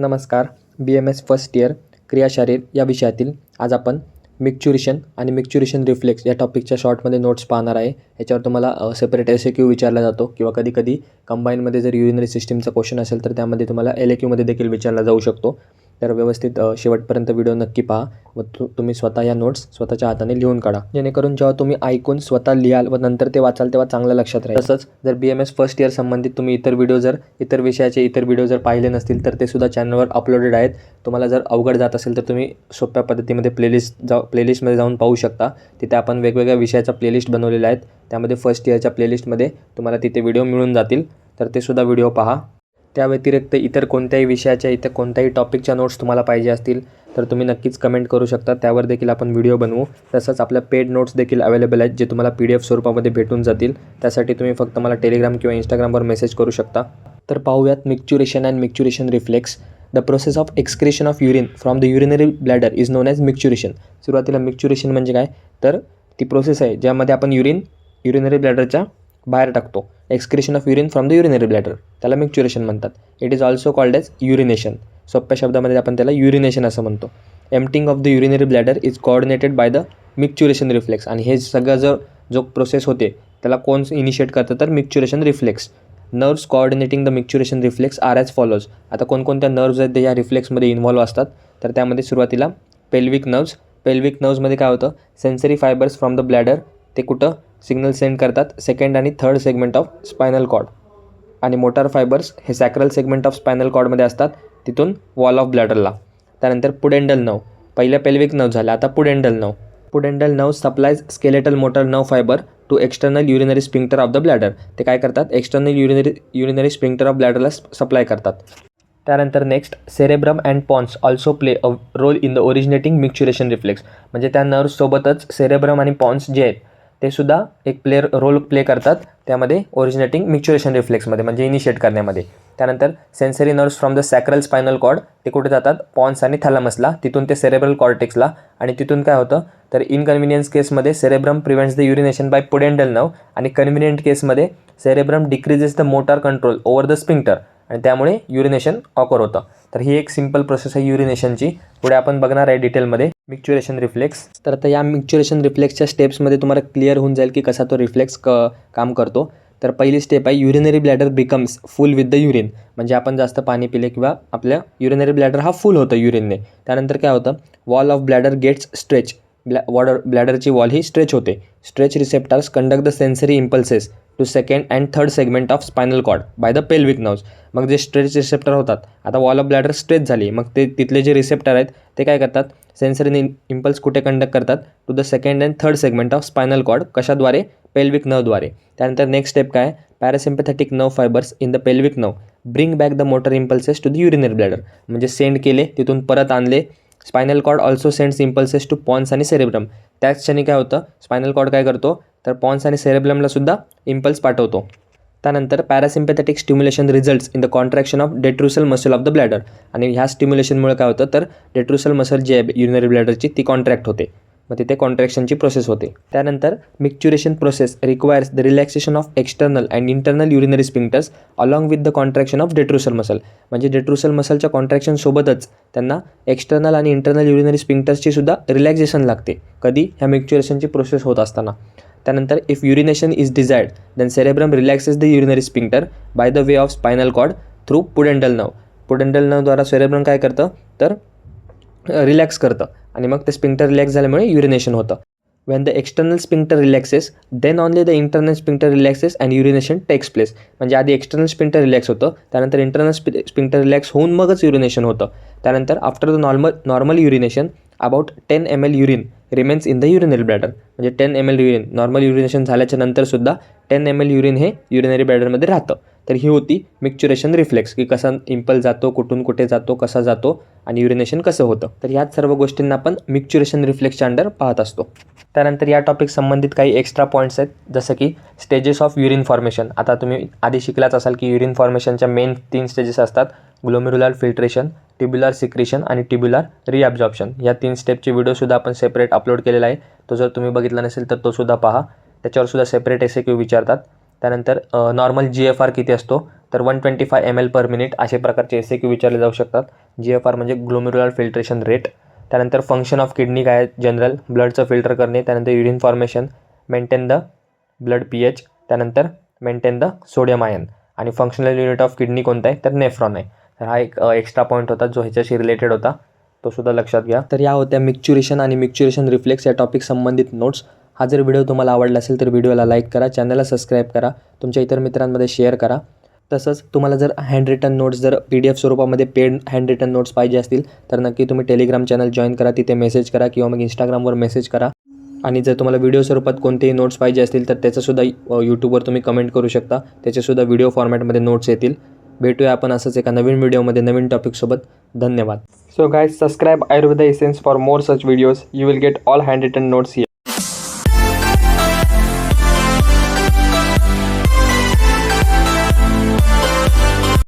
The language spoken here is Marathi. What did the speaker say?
नमस्कार. BMS फर्स्ट इयर क्रियाशारीर या विषयातील आज आपण मिक्च्युरेशन आणि मिक्च्युरेशन रिफ्लेक्स या टॉपिकच्या शॉर्टमध्ये नोट्स पाहणार आहे. याच्यावर तुम्हाला सेपरेट SAQ विचारला जातो किंवा कधी कधी कंबाईनमध्ये जर युरिनरी सिस्टीमचा क्वेश्चन असेल तर त्यामध्ये तुम्हाला LAQमध्ये देखील विचारला जाऊ शकतो. तर व्यवस्थित शेवटपर्यंत व्हिडिओ नक्की पहा व तुम्ही स्वतः या नोट्स स्वतःच्या हाताने लिहून काढा, जेणेकरून जेव्हा तुम्ही ऐकून स्वतः लिहाल व नंतर ते वाचाल तेव्हा चांगलं लक्षात राहील. तसंच जर BMS फर्स्ट इयर संबंधित तुम्ही इतर विषयाचे इतर व्हिडिओ जर पाहिले नसतील तर ते सुद्धा चॅनलवर अपलोडेड आहेत. तुम्हाला जर अवघड जात असेल तर तुम्ही सोप्या पद्धतीमध्ये प्लेलिस्टमध्ये जाऊन पाहू शकता. तिथे आपण वेगवेगळ्या विषयाचा प्लेलिस्ट बनवलेला आहेत. त्यामध्ये फर्स्ट इयरच्या प्लेलिस्टमध्ये तुम्हाला तिथे व्हिडिओ मिळून जातील, तर ते सुद्धा व्हिडिओ पहा. त्या व्यतिरिक्त इतर कोणत्याही विषयाच्या इतर कोणत्याही टॉपिकच्या नोट्स तुम्हाला पाहिजे असतील तर तुम्ही नक्कीच कमेंट करू शकता. त्यावर देखील आपण व्हिडिओ बनवू. तसंच आपल्या पेड नोट्स देखील अवेलेबल आहेत जे तुम्हाला PDF स्वरूपामध्ये भेटून जातील. त्यासाठी तुम्ही फक्त मला टेलिग्राम किंवा इंस्टाग्रामवर मेसेज करू शकता. तर पाहूयात मिक्च्युरेशन and मिक्च्युरेशन reflex. The process of excretion of urine from the urinary bladder is non as मिक्च्युरेशन. सुरुवातीला मिक्च्युरेशन म्हणजे काय, तर ती प्रोसेस आहे ज्यामध्ये आपण युरिनरी ब्लॅडरच्या बाहेर टाकतो. Excretion of urine from the urinary bladder, त्याला मिक्च्युरेशन म्हणतात. It is also called as urination. सोप्या शब्दामध्ये आपण त्याला युरिनेशन असं म्हणतो. Emptying of the urinary bladder is coordinated by the micturition reflex. आणि हे सगळं जो प्रोसेस होते त्याला कोण इनिशिएट करतं, तर मिक्च्युरेशन reflex. Nerves coordinating the micturition reflex R as follows. आता कोणकोणत्या नर्व्स आहेत ते या रिफ्लेक्समध्ये इन्व्हॉल्व असतात, तर त्यामध्ये सुरुवातीला पेल्विक नर्व्समध्ये काय होतं, sensory fibres from the bladder ते कुठं सिग्नल सेंड करतात, सेकंड आणि third segment of spinal cord. आणि मोटार फायबर्स हे सॅक्रल सेगमेंट ऑफ स्पायनल कॉर्डमध्ये असतात, तिथून वॉल ऑफ ब्लॅडरला. त्यानंतर पुडेंडल नर्व, पहिल्या पेल्विक नर्व झाल्या, आता pudendal nerve supplies skeletal motor nerve fibre to external urinary sphincter of the bladder. ते काय करतात, एक्सटर्नल युरिनरी स्पिंक्टर ऑफ ब्लॅडरला सप्लाय करतात. त्यानंतर next, cerebrum and pons also play a role in the originating micturition reflex. म्हणजे त्या नर्व्ससोबतच सेरेब्रम आणि पॉन्स जे आहेत ते सुद्धा एक रोल प्ले करतात त्यामध्ये ओरिजिनेटिंग मिक्च्युरेशन रिफ्लेक्समध्ये, म्हणजे इनिशिएट करण्यामध्ये. त्यानंतर sensory nerves from the sacral spinal cord ते कुठे जातात, पॉन्स आणि थॅलमसला, तिथून ते सेरेब्रल कॉर्टेक्सला. आणि तिथून काय होतं, तर इनकन्व्हिनियन्स केसमध्ये cerebrum prevents the urination by pudendal nerve, आणि कन्व्हिनियंट केसमध्ये cerebrum decreases the motor control over the sphincter, आणि त्यामुळे युरिनेशन ऑकर होतं. तर ही एक सिंपल प्रोसेस आहे युरिनेशनची. पुढे आपण बघणार आहे डिटेलमध्ये मिक्च्युरेशन रिफ्लेक्स. तर आता या मिक्च्युरेशन रिफ्लेक्सच्या स्टेप्समध्ये तुम्हाला क्लिअर होऊन जाईल की कसा तो रिफ्लेक्स काम करतो. तर पहिली स्टेप आहे, urinary bladder becomes full with the urine. म्हणजे आपण जास्त पाणी पिले किंवा आपल्या युरिनरी ब्लॅडर हा फुल होतं युरिनने. त्यानंतर काय होतं, wall of bladder gets stretch. ब्लॅडरची वॉल ही स्ट्रेच होते. Stretch receptors conduct the sensory impulses to second and third segment of spinal cord by the pelvic nerves. मग जे स्ट्रेच रिसेप्टर होतात, आता वॉल ऑफ ब्लॅडर स्ट्रेच झाली, मग ते तिथले जे रिसेप्टर आहेत ते काय करतात, सेन्सरी इम्पल्स कुठे कंडक्ट करतात, to the second and third segment of spinal cord. कशाद्वारे, पेल्विक नर्वद्वारे. त्यानंतर नेक्स्ट स्टेप काय, parasympathetic nerve fibres in the pelvic nerve bring back the motor impulses to the urinary bladder. म्हणजे सेंड केले, तिथून परत आणले. Spinal cord also sends impulses to pons आणि सेरेब्रम. त्याच क्षणी काय होतं, स्पायनल कॉर्ड काय करतो, तर पॉन्स आणि सेरेब्रमला सुद्धा इम्पल्स पाठवतो. त्यानंतर parasympathetic stimulation results in the contraction of detrusor muscle of the bladder. आणि ह्या स्टिम्युलेशनमुळे काय होतं, तर डेट्रुसल मसल जी आहे युरिनरी ब्लॅडरची ती कॉन्ट्रॅक्ट होते, मग तिथे कॉन्ट्रॅक्शनची प्रोसेस होते. त्यानंतर micturition process requires the relaxation of external and internal urinary sphincters along with the contraction of detrusor muscle. म्हणजे डेट्रुसल मसलच्या कॉन्ट्रॅक्शनसोबतच त्यांना एक्सटर्नल आणि इंटरनल युरिनरी स्पिंक्टर्सची सुद्धा रिलॅक्सेशन लागते. कधी, ह्या मिक्च्युरेशनची प्रोसेस होत असताना. त्यानंतर if urination is desired then cerebrum relaxes the urinary sphincter by the way of spinal cord through pudendal nerve. Pudendal नर्वद्वारा सेरेब्रम काय करतं, तर रिलॅक्स करतं, आणि मग ते स्पिंक्टर रिलॅक्स झाल्यामुळे युरिनेशन होतं. When the external sphincter relaxes then only the internal sphincter relaxes and urination takes place. म्हणजे आधी एक्सटर्नल स्पिंक्टर रिलॅक्स होतं, त्यानंतर इंटरनल स्पिंक्टर रिलॅक्स होऊन मगच युरिनेशन होतं. त्यानंतर after the normal urination about 10 ml urine remains in the urinary bladder. म्हणजे 10 ml युरिन नॉर्मल युरिनेशन झाल्याच्या नंतर सुद्धा 10 ml युरिन हे युरिनरी ब्लॅडरमध्ये राहतं. तर ही होती मिक्च्युरेशन रिफ्लेक्स, की कसा इम्पल्स जातो, कुठून कुठे जातो, कसा जातो आणि युरिनेशन कसं होतं. तर ह्याच सर्व गोष्टींना आपण मिक्च्युरेशन रिफ्लेक्सच्या अंडर पाहत असतो. त्यानंतर या टॉपिक संबंधित काही एक्स्ट्रा पॉईंट्स आहेत, जसं की स्टेजेस ऑफ युरिन फॉर्मेशन. आता तुम्ही आधी शिकलाच असाल की युरिन फॉर्मेशनच्या मेन 3 स्टेजेस असतात, ग्लोमेरुलर फिल्ट्रेशन, ट्युब्युलर सिक्रेशन आणि ट्युब्युलर रिअब्झॉर्प्शन. या 3 स्टेपचे व्हिडिओसुद्धा आपण सेपरेट अपलोड केलेला आहे. तो जर तुम्ही बघितला नसेल तर तो सुद्धा पहा. त्याच्यावर सुद्धा सेपरेट SAQ विचारतात. त्यानंतर नॉर्मल GFR किती असतो, तर 125 ml/min असे प्रकारचे SAQ विचारले जाऊ शकतात. GFR म्हणजे ग्लोमेरुलर फिल्ट्रेशन रेट. त्यानंतर फंक्शन ऑफ किडनी काय आहे, जनरल ब्लडचं फिल्टर करणे. त्यानंतर urine formation, maintain the blood pH, त्यानंतर मेंटेन द सोडियम आयन. आणि फंक्शनल युनिट ऑफ किडनी कोणता आहे, तर नेफ्रॉन आहे. तर हा एक एक्स्ट्रा पॉईंट होता जो ह्याच्याशी रिलेटेड होता, तो सुद्धा लक्षात घ्या. तर या होत्या मिक्च्युरेशन आणि मिक्च्युरेशन रिफ्लेक्स या टॉपिक संबंधित नोट्स. हा जर व्हिडिओ तुम्हाला आवडला असेल तर व्हिडिओला लाईक करा, चॅनलला सबस्क्राईब करा, तुमच्या इतर मित्रांमध्ये शेअर करा. तसंच तुम्हाला जर हँड रिटन नोट्स जर PDF स्वरूपामध्ये पेड हँड रिटन नोट्स पाहिजे असतील तर नक्की तुम्ही टेलिग्राम चॅनल जॉईन करा, तिथे मेसेज करा किंवा मग इंस्टाग्रामवर मेसेज करा. आणि जर तुम्हाला व्हिडिओ स्वरूपात कोणतेही नोट्स पाहिजे असतील तर त्याचंसुद्धा यूट्यूबवर तुम्ही कमेंट करू शकता, त्याचेसुद्धा व्हिडिओ फॉर्मॅटमध्ये नोट्स येतील. भेटूया आपण असंच एका नवीन व्हिडिओमध्ये नवीन टॉपिकसोबत. धन्यवाद. So guys, subscribe Ayurveda Essence for more such videos. You will get all handwritten notes here.